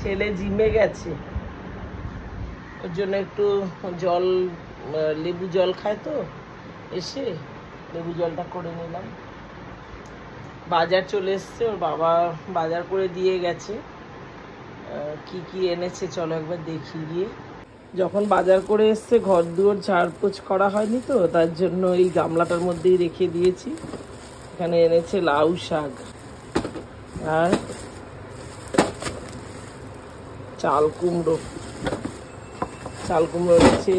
ছেলে জিমে গেছে, ওর জন্য একটু জল, লেবু জল খায় তো, এসে লেবু জলটা করে নিলাম। বাজার চলে এসছে, ওর বাবা বাজার করে দিয়ে গেছে। কি কি এনেছে চলো একবার দেখি গিয়ে। যখন বাজার করে এসছে ঘর দুয়ার ঝাড়পোছ করা হয়নি তো, তার জন্য এই গামলাটার মধ্যেই রেখে দিয়েছি। এখানে এনেছে লাউ শাক আর চাল কুমড়ো এনেছে,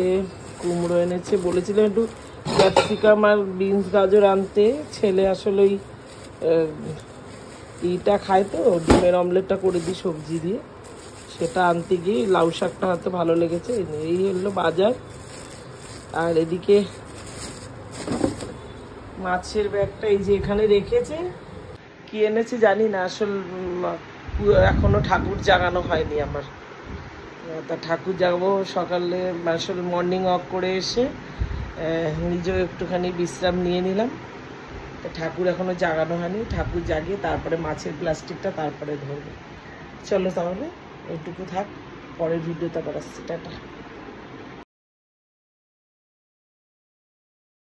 কুমড়ো এনেছে। বলেছিলাম একটু ক্যাপসিকাম আর বিনস গাজর আনতে, ছেলে আসলে ওই ইটা খায় তো, ডিমের অমলেটটা করে দিই সবজি দিয়ে, সেটা আনতে গিয়ে লাউ শাকটা হয়তো ভালো লেগেছে। এই হলো বাজার। আর এদিকে মাছের ব্যাগটা এই যে এখানে রেখেছে। কি এনেছে জানি না, আসল এখনো ঠাকুর জাগানো হয়নি আমার। তা ঠাকুর জাগাবো সকালে, আসলে মর্নিং ওয়াক করে এসে নিজেও একটুখানি বিশ্রাম নিয়ে নিলাম। তা ঠাকুর এখনো জাগানো হয়নি, ঠাকুর জাগিয়ে তারপরে মাছের প্লাস্টিকটা তারপরে ধরবো। চলো তাহলে এইটুকু থাক, পরের ভিডিওতে আবার আসছি, টাটা।